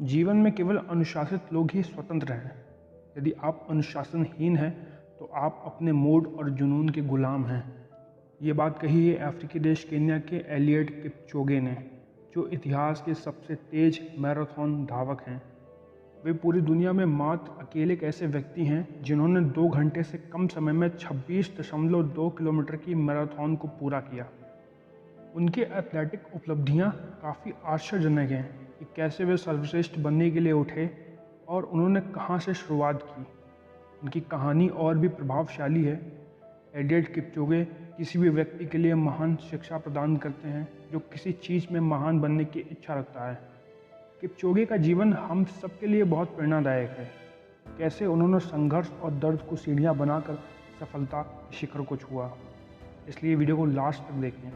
जीवन में केवल अनुशासित लोग ही स्वतंत्र हैं। यदि आप अनुशासनहीन हैं तो आप अपने मूड और जुनून के गुलाम हैं। ये बात कही है अफ्रीकी देश केन्या के एलियड किपचोगे ने, जो इतिहास के सबसे तेज मैराथन धावक हैं। वे पूरी दुनिया में मात्र अकेले एक ऐसे व्यक्ति हैं जिन्होंने 2 घंटे से कम समय में 26.2 किलोमीटर की मैराथन को पूरा किया। उनके एथलेटिक उपलब्धियां काफ़ी आश्चर्यजनक हैं कि कैसे वे सर्वश्रेष्ठ बनने के लिए उठे और उन्होंने कहां से शुरुआत की। उनकी कहानी और भी प्रभावशाली है। एलियड किपचोगे किसी भी व्यक्ति के लिए महान शिक्षा प्रदान करते हैं जो किसी चीज़ में महान बनने की इच्छा रखता है। किपचोगे का जीवन हम सबके लिए बहुत प्रेरणादायक है। कैसे उन्होंने संघर्ष और दर्द को सीढ़ियाँ बनाकर सफलता के शिखर को छुआ। इसलिए वीडियो को लास्ट तक देखें।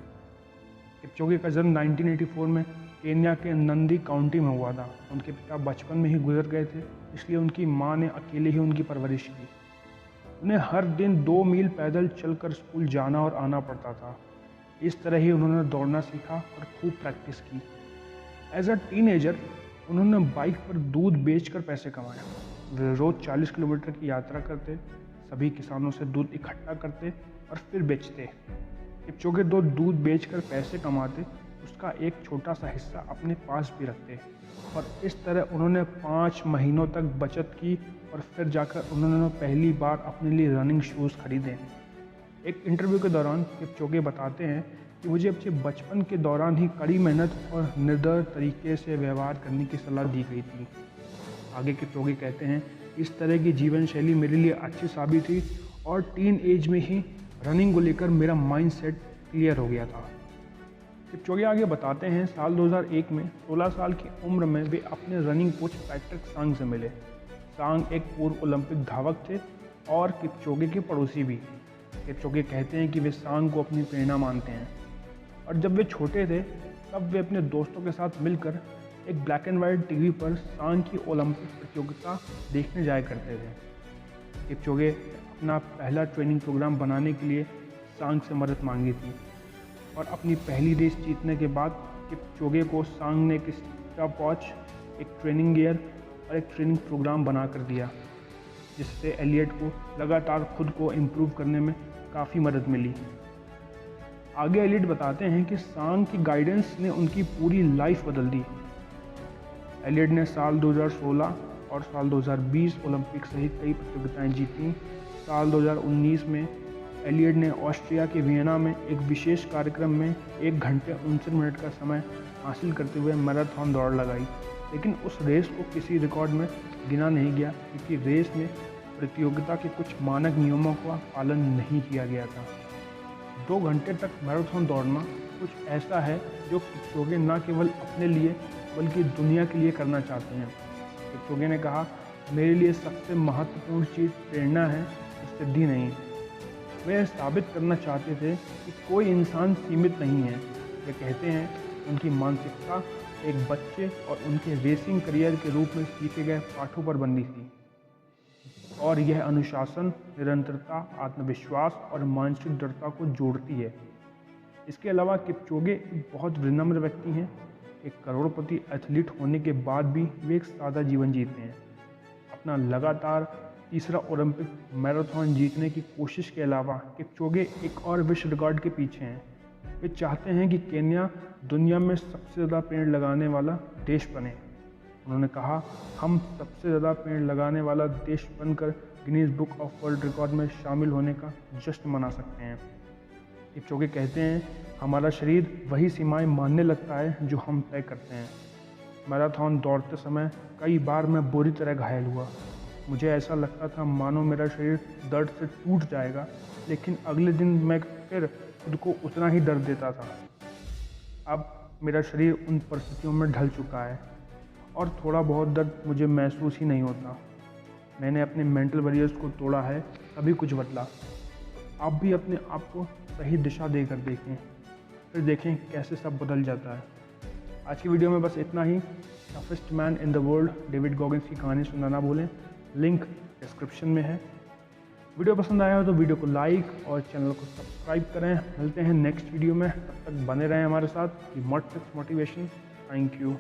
किपचोगे का जन्म 1984 में केन्या के नंदी काउंटी में हुआ था। उनके पिता बचपन में ही गुजर गए थे, इसलिए उनकी मां ने अकेले ही उनकी परवरिश की। उन्हें हर दिन 2 मील पैदल चलकर स्कूल जाना और आना पड़ता था। इस तरह ही उन्होंने दौड़ना सीखा और खूब प्रैक्टिस की। एज अ टीनेजर उन्होंने बाइक पर दूध बेचकर पैसे कमाए। वे रोज़ 40 किलोमीटर की यात्रा करते, सभी किसानों से दूध इकट्ठा करते और फिर बेचते। किपचोगे दूध बेचकर पैसे कमाते, उसका एक छोटा सा हिस्सा अपने पास भी रखते और इस तरह उन्होंने 5 महीनों तक बचत की और फिर जाकर उन्होंने पहली बार अपने लिए रनिंग शूज़ खरीदे। एक इंटरव्यू के दौरान किपचोगे बताते हैं कि मुझे अपने बचपन के दौरान ही कड़ी मेहनत और निर्दय तरीके से व्यवहार करने की सलाह दी गई थी। आगे किपचोगे कहते हैं, इस तरह की जीवन शैली मेरे लिए अच्छी साबित हुई और टीन एज में ही रनिंग को लेकर मेरा माइंडसेट क्लियर हो गया था। किपचोगे आगे बताते हैं, साल 2001 में 16 साल की उम्र में वे अपने रनिंग कोच पैट्रिक सांग से मिले। सांग एक पूर्व ओलंपिक धावक थे और किपचोगे के पड़ोसी भी। किपचोगे कहते हैं कि वे सांग को अपनी प्रेरणा मानते हैं और जब वे छोटे थे तब वे अपने दोस्तों के साथ मिलकर एक ब्लैक एंड वाइट टीवी पर सांग की ओलंपिक प्रतियोगिता देखने जाया करते थे। किपचोगे अपना पहला ट्रेनिंग प्रोग्राम बनाने के लिए सांग से मदद मांगी थी और अपनी पहली रेस जीतने के बाद किपचोगे को सांग ने एक स्टॉप वॉच, एक ट्रेनिंग गियर और एक ट्रेनिंग प्रोग्राम बना कर दिया, जिससे एलियड को लगातार खुद को इम्प्रूव करने में काफ़ी मदद मिली। आगे एलियड बताते हैं कि सांग की गाइडेंस ने उनकी पूरी लाइफ बदल दी। एलियड ने साल 2016 और साल 2020 ओलंपिक सहित कई प्रतियोगिताएं जीतीं। साल 2019 में एलियड ने ऑस्ट्रिया के वियना में एक विशेष कार्यक्रम में 1 घंटे 59 मिनट का समय हासिल करते हुए मैराथन दौड़ लगाई, लेकिन उस रेस को किसी रिकॉर्ड में गिना नहीं गया क्योंकि रेस में प्रतियोगिता के कुछ मानक नियमों का पालन नहीं किया गया था। 2 घंटे तक मैराथन दौड़ना कुछ ऐसा है जो किपचोगे न केवल अपने लिए बल्कि दुनिया के लिए करना चाहते हैं। किपचोगे ने कहा, मेरे लिए सबसे महत्वपूर्ण चीज़ प्रेरणा है, सिद्धि नहीं। वे साबित करना चाहते थे कि कोई इंसान सीमित नहीं है। वे कहते हैं उनकी मानसिकता एक बच्चे और उनके रेसिंग करियर के रूप में सीखे गए पाठों पर बनी थी और यह अनुशासन, निरंतरता, आत्मविश्वास और मानसिक दृढ़ता को जोड़ती है। इसके अलावा किपचोगे एक बहुत विनम्र व्यक्ति हैं। एक करोड़पति एथलीट होने के बाद भी वे एक सादा जीवन जीते हैं। अपना लगातार तीसरा ओलंपिक मैराथन जीतने की कोशिश के अलावा किपचोगे एक और विश्व रिकॉर्ड के पीछे हैं। वे चाहते हैं कि केन्या दुनिया में सबसे ज़्यादा पेड़ लगाने वाला देश बने। उन्होंने कहा, हम सबसे ज़्यादा पेड़ लगाने वाला देश बनकर Guinness book of world record में शामिल होने का जश्न मना सकते हैं। किपचोगे कहते हैं, हमारा शरीर वही सीमाएं मानने लगता है जो हम तय करते हैं। मैराथन दौड़ते समय कई बार मैं बुरी तरह घायल हुआ। मुझे ऐसा लगता था मानो मेरा शरीर दर्द से टूट जाएगा, लेकिन अगले दिन मैं फिर खुद को उतना ही दर्द देता था। अब मेरा शरीर उन परिस्थितियों में ढल चुका है और थोड़ा बहुत दर्द मुझे महसूस ही नहीं होता। मैंने अपने मेंटल बैरियर्स को तोड़ा है, तभी कुछ बदला। आप भी अपने आप को सही दिशा देकर देखें, फिर देखें कैसे सब बदल जाता है। आज की वीडियो में बस इतना ही। Toughest man in the world David Goggins की कहानी सुनना ना भूलें, लिंक डिस्क्रिप्शन में है। वीडियो पसंद आया हो तो वीडियो को लाइक और चैनल को सब्सक्राइब करें। मिलते हैं नेक्स्ट वीडियो में, तब तक बने रहें हमारे साथ। मोटिवेशन। Thank you.